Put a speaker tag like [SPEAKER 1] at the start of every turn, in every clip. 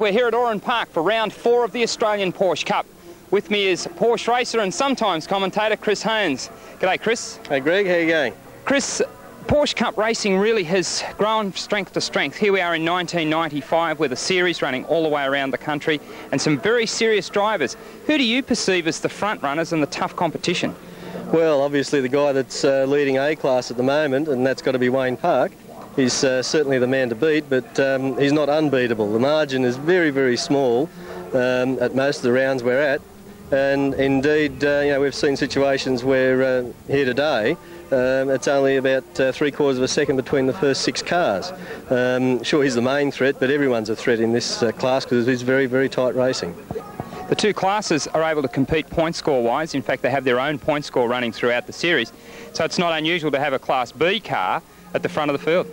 [SPEAKER 1] We're here at Oran Park for round 4 of the Australian Porsche Cup. With me is Porsche racer and sometimes commentator Chris Haynes. G'day, Chris.
[SPEAKER 2] Hey Greg, how you going?
[SPEAKER 1] Chris, Porsche Cup racing really has grown strength to strength. Here we are in 1995 with a series running all the way around the country and some very serious drivers. Who do you perceive as the front runners and the tough competition?
[SPEAKER 2] Well, obviously the guy that's leading A-class at the moment, and that's got to be Wayne Park. He's certainly the man to beat, but he's not unbeatable. The margin is very, very small at most of the rounds we're at. And indeed, you know, we've seen situations where here today, it's only about 3/4 of a second between the first 6 cars. Sure, he's the main threat, but everyone's a threat in this class because it's very, very tight racing.
[SPEAKER 1] The two classes are able to compete point score-wise. In fact, they have their own point score running throughout the series. So it's not unusual to have a Class B car at the front of the field.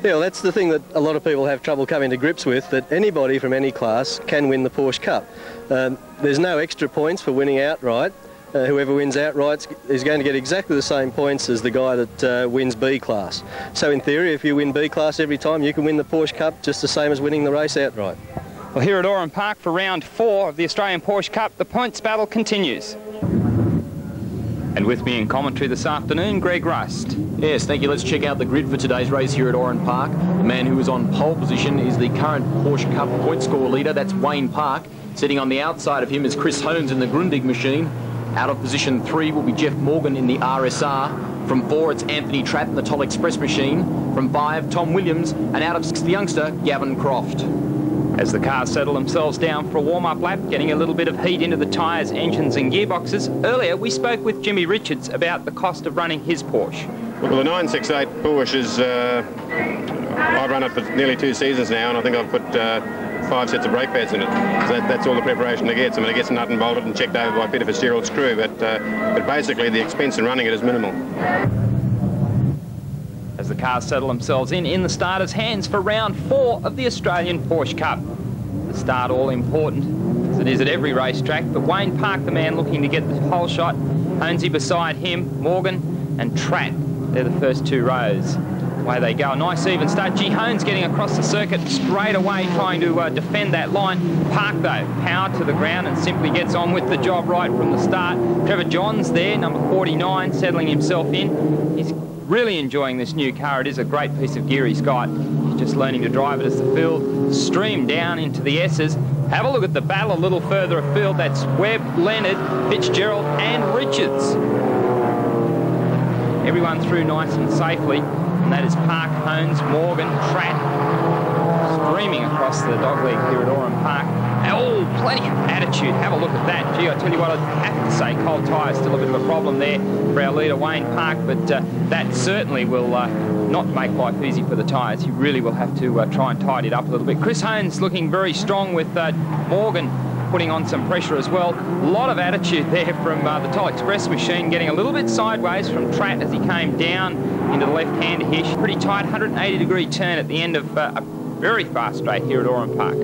[SPEAKER 2] Yeah, well, that's the thing that a lot of people have trouble coming to grips with, that anybody from any class can win the Porsche Cup. There's no extra points for winning outright. Whoever wins outright is going to get exactly the same points as the guy that wins B class. So in theory, if you win B class every time, you can win the Porsche Cup just the same as winning the race outright.
[SPEAKER 1] Well, here at Oran Park for round 4 of the Australian Porsche Cup, the points battle continues. And with me in commentary this afternoon, Greg Rust.
[SPEAKER 3] Yes, thank you. Let's check out the grid for today's race here at Oran Park. The man who is on pole position is the current Porsche Cup point score leader. That's Wayne Park. Sitting on the outside of him is Chris Holmes in the Grundig machine. Out of position 3 will be Geoff Morgan in the RSR. From 4, it's Anthony Trapp in the Toll Express machine. From 5, Tom Williams. And out of 6, the youngster, Gavin Croft.
[SPEAKER 1] As the cars settle themselves down for a warm-up lap, getting a little bit of heat into the tyres, engines and gearboxes. Earlier, we spoke with Jimmy Richards about the cost of running his Porsche.
[SPEAKER 4] Well, the 968 Porsche is, I've run it for nearly 2 seasons now, and I think I've put 5 sets of brake pads in it. So that's all the preparation it gets. I mean, it gets nut and bolted and checked over by Peter Fitzgerald's crew, but basically the expense in running it is minimal.
[SPEAKER 1] As the cars settle themselves in the starters' hands for round 4 of the Australian Porsche Cup. The start all important, as it is at every racetrack, but Wayne Park, the man looking to get the pole shot. Honesy beside him, Morgan and Tratt. They're the first 2 rows. Away they go. A nice even start. G. Hones getting across the circuit straight away, trying to defend that line. Park, though, power to the ground and simply gets on with the job right from the start. Trevor Johns there, number 49, settling himself in. He's really enjoying this new car. It is a great piece of gear he's got. He's just learning to drive it as the field streamed down into the S's. Have a look at the battle a little further afield. That's Webb, Leonard, Fitzgerald and Richards. Everyone through nice and safely. And that is Park, Hones, Morgan, Tratt, streaming across the dogleg here at Oran Park. Oh, plenty of attitude. Have a look at that. Gee, I tell you what, I'd have to say cold tyres still a bit of a problem there for our leader, Wayne Park, but that certainly will not make life easy for the tyres. He really will have to try and tidy it up a little bit. Chris Haynes looking very strong with Morgan putting on some pressure as well. A lot of attitude there from the Toll Express machine, getting a little bit sideways from Tratt as he came down into the left-hander here. Pretty tight, 180-degree turn at the end of a very fast straight here at Oran Park.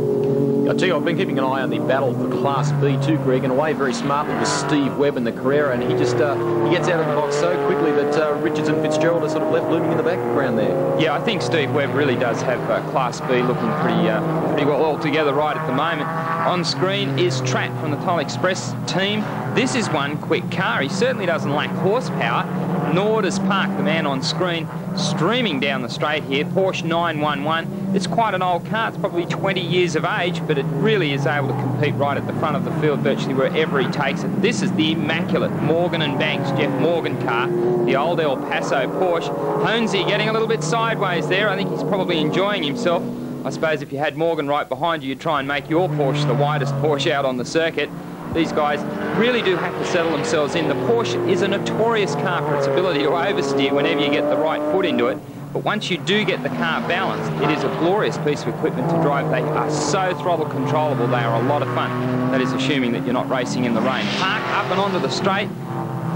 [SPEAKER 3] I tell you, I've been keeping an eye on the battle for Class B too, Greg, and away very smartly was Steve Webb in the Carrera, and he just he gets out of the box so quickly that Richards and Fitzgerald are sort of left looming in the background there.
[SPEAKER 1] Yeah, I think Steve Webb really does have Class B looking pretty well all together right at the moment. On screen is Tratt from the Toll Express team. This is one quick car. He certainly doesn't lack horsepower, nor does Park, the man on screen, streaming down the straight here. Porsche 911. It's quite an old car. It's probably 20 years of age, but it really is able to compete right at the front of the field virtually wherever he takes it. This is the immaculate Morgan and Banks Geoff Morgan car, the old El Paso Porsche. Honesy getting a little bit sideways there. I think he's probably enjoying himself. I suppose if you had Morgan right behind you, you'd try and make your Porsche the widest Porsche out on the circuit. These guys really do have to settle themselves in. The Porsche is a notorious car for its ability to oversteer whenever you get the right foot into it. But once you do get the car balanced, it is a glorious piece of equipment to drive. They are so throttle controllable. They are a lot of fun. That is assuming that you're not racing in the rain. Park up and onto the straight,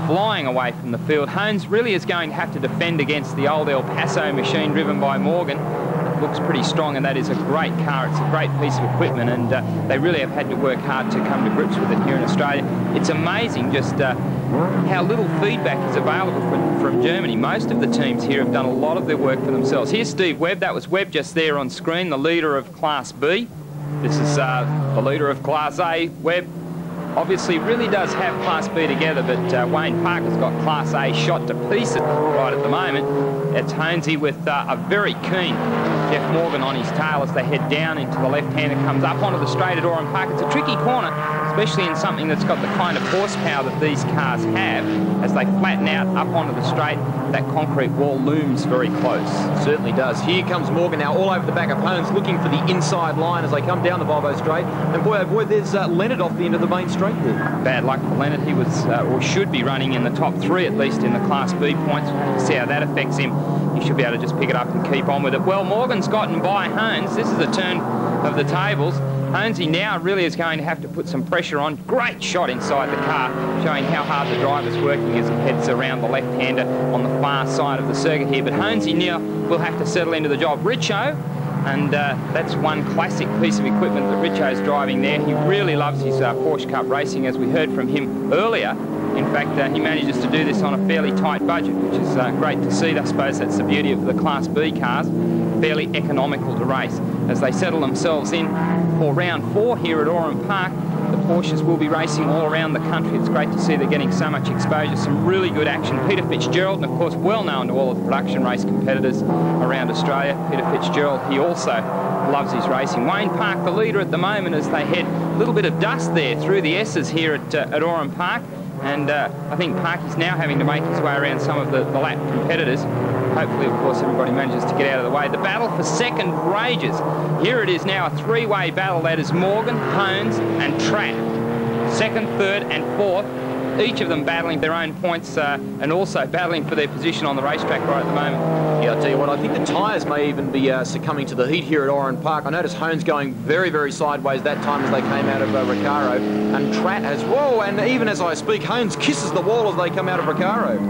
[SPEAKER 1] flying away from the field. Hones really is going to have to defend against the old El Paso machine driven by Morgan. Looks pretty strong, and that is a great car. It's a great piece of equipment, and they really have had to work hard to come to grips with it here in Australia. It's amazing just how little feedback is available from Germany. Most of the teams here have done a lot of their work for themselves. Here's Steve Webb. That was Webb just there on screen, the leader of Class B. This is the leader of Class A. Webb obviously really does have Class B together, but Wayne Parker's got Class A shot to pieces right at the moment. It's Honesy with a very keen Geoff Morgan on his tail as they head down into the left-hander, comes up onto the straight at Oran Park. It's a tricky corner, especially in something that's got the kind of horsepower that these cars have. As they flatten out up onto the straight, that concrete wall looms very close.
[SPEAKER 3] Certainly does. Here comes Morgan now all over the back of Hones, looking for the inside line as they come down the Volvo straight. And boy, oh boy, there's Leonard off the end of the main straight there.
[SPEAKER 1] Bad luck for Leonard. He was, or should be running in the top 3 at least in the Class B points. See how that affects him. He should be able to just pick it up and keep on with it. Well, Morgan's gotten by Hones. This is a turn of the tables. Honesy now really is going to have to put some pressure on. Great shot inside the car, showing how hard the driver's working as he heads around the left-hander on the far side of the circuit here. But Honesy now will have to settle into the job. Richo, and that's one classic piece of equipment that Richo's driving there. He really loves his Porsche Cup racing, as we heard from him earlier. In fact, he manages to do this on a fairly tight budget, which is great to see. I suppose that's the beauty of the Class B cars. Fairly economical to race. As they settle themselves in for round 4 here at Oran Park, the Porsches will be racing all around the country. It's great to see they're getting so much exposure, some really good action. Peter Fitzgerald, and of course well known to all of the production race competitors around Australia. Peter Fitzgerald, he also loves his racing. Wayne Park, the leader at the moment, as they head a little bit of dust there through the S's here at Oran Park. And I think Parky's now having to make his way around some of the lap competitors. Hopefully, of course, everybody manages to get out of the way. The battle for second rages. Here it is now, a 3-way battle. That is Morgan, Hones and Tratt. Second, third and fourth. Each of them battling their own points and also battling for their position on the racetrack right at the moment.
[SPEAKER 3] Yeah, I'll tell you what, I think the tyres may even be succumbing to the heat here at Oran Park. I noticed Hones going very, very sideways that time as they came out of Recaro. And Tratt has, whoa, and even as I speak, Hones kisses the wall as they come out of Recaro.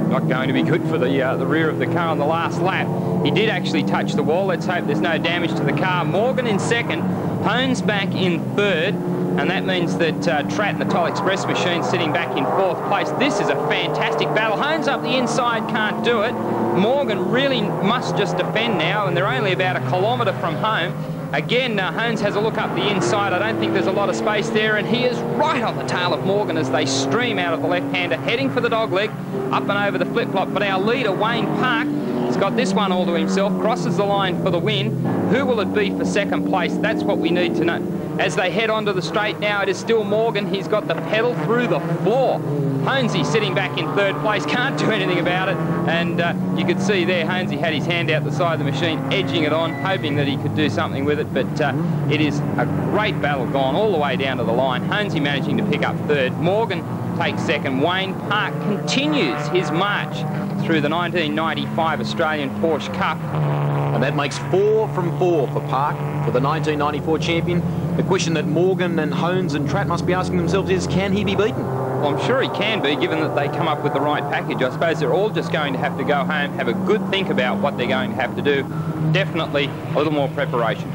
[SPEAKER 1] Not going to be good for the rear of the car on the last lap. He did actually touch the wall. Let's hope there's no damage to the car. Morgan in second, Hones back in third, and that means that Tratt and the Toll Express machine sitting back in fourth place. This is a fantastic battle. Hones up the inside, can't do it. Morgan really must just defend now, and they're only about a kilometre from home. Again, Hones has a look up the inside. I don't think there's a lot of space there, and he is right on the tail of Morgan as they stream out of the left-hander, heading for the dogleg, up and over the flip-flop. But our leader, Wayne Park, has got this one all to himself, crosses the line for the win. Who will it be for second place? That's what we need to know. As they head onto the straight now, it is still Morgan. He's got the pedal through the floor. Honesy sitting back in third place, can't do anything about it. And you could see there, Honesy had his hand out the side of the machine, edging it on, hoping that he could do something with it. But it is a great battle gone all the way down to the line. Honesy managing to pick up third. Morgan takes second. Wayne Park continues his march through the 1995 Australian Porsche Cup.
[SPEAKER 3] And that makes 4 from 4 for Park, for the 1994 champion. The question that Morgan and Hones and Tratt must be asking themselves is, can he be beaten?
[SPEAKER 1] Well, I'm sure he can be, given that they come up with the right package. I suppose they're all just going to have to go home, have a good think about what they're going to have to do. Definitely a little more preparation.